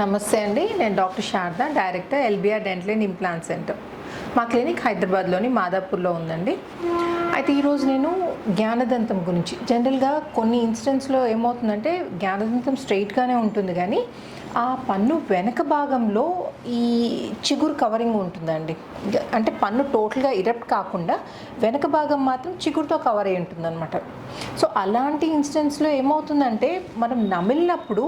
నమస్తే అండి. నేను doctor Sharada, director LBR dental and implant centre. మా క్లినిక్ హైదరాబాద్లోని మాదాపూర్లో ఉందండి. అయితే ఈరోజు నేను జ్ఞానదంతం గురించి, జనరల్గా కొన్ని ఇన్సిడెంట్స్లో ఏమవుతుందంటే జ్ఞానదంతం స్ట్రైట్గానే ఉంటుంది, కానీ ఆ పన్ను వెనక భాగంలో ఈ చిగురు కవరింగ్ ఉంటుందండి. అంటే పన్ను టోటల్గా ఇరప్ట్ కాకుండా వెనక భాగం మాత్రం చిగురుతో కవర్ అయి ఉంటుందన్నమాట. సో అలాంటి ఇన్సిడెంట్స్లో ఏమవుతుందంటే మనం నమిలినప్పుడు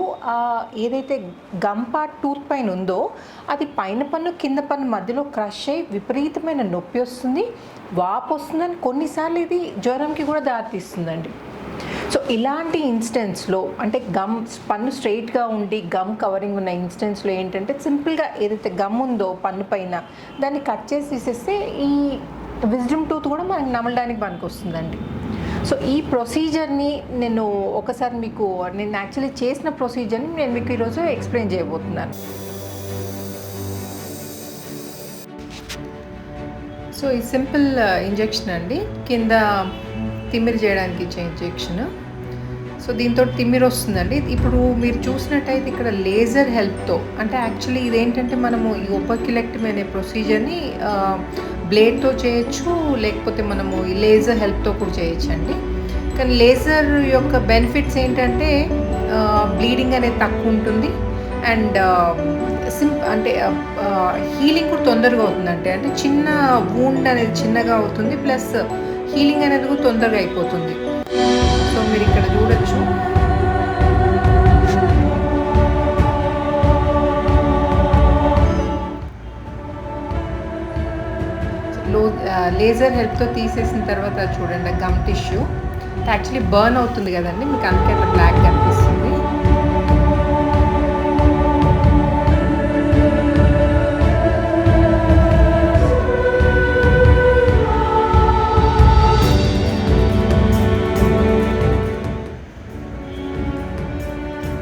ఏదైతే గమ్ పార్ట్ టూత్ పైన ఉందో అది పైన పన్ను కింద పన్ను మధ్యలో క్రష్ అయ్యి విపరీతమైన నొప్పి వస్తుంది, వాపు వస్తుందని, కొన్నిసార్లు ఇది జ్వరంకి కూడా దారితీస్తుందండి. సో ఇలాంటి ఇన్స్టెన్స్లో అంటే పన్ను స్ట్రైట్గా ఉండి గమ్ కవరింగ్ ఉన్న ఇన్స్టెన్స్లో ఏంటంటే సింపుల్గా ఏదైతే గమ్ ఉందో పన్ను పైన దాన్ని కట్ చేసి తీసేస్తే ఈ విజ్డమ్ టూత్ కూడా మనకు నమలడానికి పనికి వస్తుందండి. సో ఈ ప్రొసీజర్ని నేను యాక్చువల్లీ చేసిన ప్రొసీజర్ని నేను మీకు ఈరోజు ఎక్స్ప్లెయిన్ చేయబోతున్నాను. సో ఈ సింపుల్ ఇంజెక్షన్ అండి, కింద తిమ్మిరి చేయడానికి ఇచ్చే ఇంజెక్షన్. సో దీంతో తిమ్మిరి వస్తుందండి. ఇప్పుడు మీరు చూసినట్టయితే ఇక్కడ లేజర్ హెల్ప్తో, అంటే యాక్చువల్లీ ఇదేంటంటే మనము ఈ ఓపక్యులెక్టమీ అనే ప్రొసీజర్ని బ్లేడ్తో చేయొచ్చు, లేకపోతే మనము ఈ లేజర్ హెల్ప్తో కూడా చేయొచ్చు అండి. కానీ లేజర్ యొక్క బెనిఫిట్స్ ఏంటంటే బ్లీడింగ్ అనేది తక్కువ ఉంటుంది అండ్ అంటే హీలింగ్ కూడా తొందరగా అవుతుందంటే, అంటే చిన్న వూండ్ అనేది చిన్నగా అవుతుంది, ప్లస్ హీలింగ్ అనేది కూడా తొందరగా అయిపోతుంది. సో మీరు ఇక్కడ చూడొచ్చు, లేజర్ హెల్ప్తో తీసేసిన తర్వాత చూడండి గమ్ టిష్యూ యాక్చువల్లీ బర్న్ అవుతుంది కదండి, మీకు అందుకే అట్లా బ్లాక్ కనిపిస్తుంది.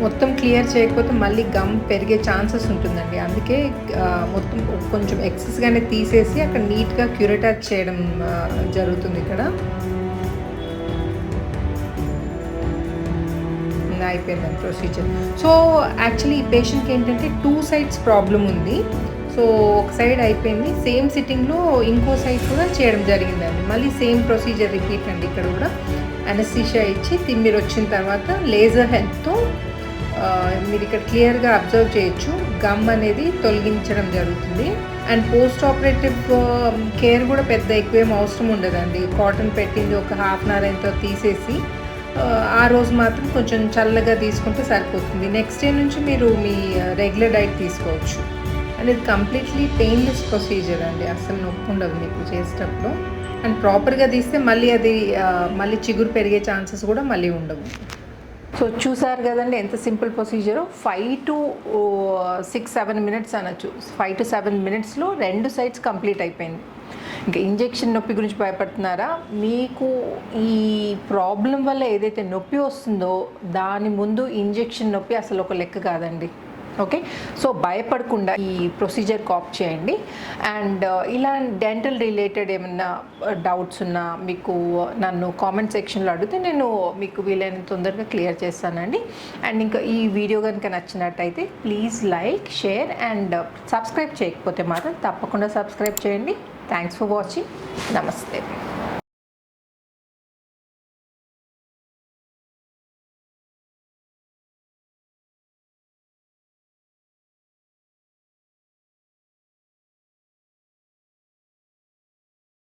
మొత్తం క్లియర్ చేయకపోతే మళ్ళీ గమ్ పెరిగే ఛాన్సెస్ ఉంటుందండి. అందుకే మొత్తం కొంచెం ఎక్సెస్గానే తీసేసి అక్కడ నీట్గా క్యూరేటర్ చేయడం జరుగుతుంది. ఇక్కడ అయిపోయిందండి ప్రొసీజర్. సో యాక్చువల్లీ ఈ పేషెంట్కి ఏంటంటే 2 sides ప్రాబ్లం ఉంది. సో ఒక సైడ్ అయిపోయింది, సేమ్ సిట్టింగ్లో ఇంకో సైడ్ కూడా చేయడం జరిగిందండి. మళ్ళీ సేమ్ ప్రొసీజర్ రిపీట్ అండి. ఇక్కడ కూడా అనస్థీషియా ఇచ్చి తిమ్మిరి వచ్చిన తర్వాత లేజర్ హెల్ప్తో మీరు ఇక్కడ క్లియర్గా అబ్జర్వ్ చేయొచ్చు, గమ్ అనేది తొలగించడం జరుగుతుంది. అండ్ పోస్ట్ ఆపరేటివ్ కేర్ కూడా పెద్ద ఎక్కువేం అవసరం ఉండదండి. కాటన్ పెట్టింది ఒక ½ hour ఎంతో తీసేసి ఆ రోజు మాత్రం కొంచెం చల్లగా తీసుకుంటే సరిపోతుంది. నెక్స్ట్ డే నుంచి మీరు మీ రెగ్యులర్ డైట్ తీసుకోవచ్చు. అండ్ ఇది కంప్లీట్లీ పెయిన్లెస్ ప్రొసీజర్ అండి, అసలు నొప్పి ఉండదు మీకు చేసేటప్పుడు. అండ్ ప్రాపర్గా తీస్తే మళ్ళీ చిగురు పెరిగే ఛాన్సెస్ కూడా మళ్ళీ ఉండవు. సో చూసారు కదండి ఎంత సింపుల్ ప్రొసీజరు. 5 to 6-7 minutes అనొచ్చు. 5 to 7 minutesలో 2 sides కంప్లీట్ అయిపోయింది. ఇంకా ఇంజెక్షన్ నొప్పి గురించి భయపడుతున్నారా? మీకు ఈ ప్రాబ్లం వల్ల ఏదైతే నొప్పి వస్తుందో దాని ముందు ఇంజెక్షన్ నొప్పి అసలు ఒక లెక్క కాదండి. ఓకే, సో భయపడకుండా ఈ ప్రొసీజర్ కాప్ చేయండి. అండ్ ఇలా డెంటల్ రిలేటెడ్ ఏమన్నా డౌట్స్ ఉన్నా మీకు నన్ను కామెంట్ సెక్షన్లో అడిగితే నేను మీకు వీలైన తొందరగా క్లియర్ చేస్తానండి. అండ్ ఇంకా ఈ వీడియో కనుక నచ్చినట్టయితే please like, share and subscribe చేయకపోతే మాత్రం తప్పకుండా సబ్స్క్రైబ్ చేయండి. Thanks for watching. నమస్తే.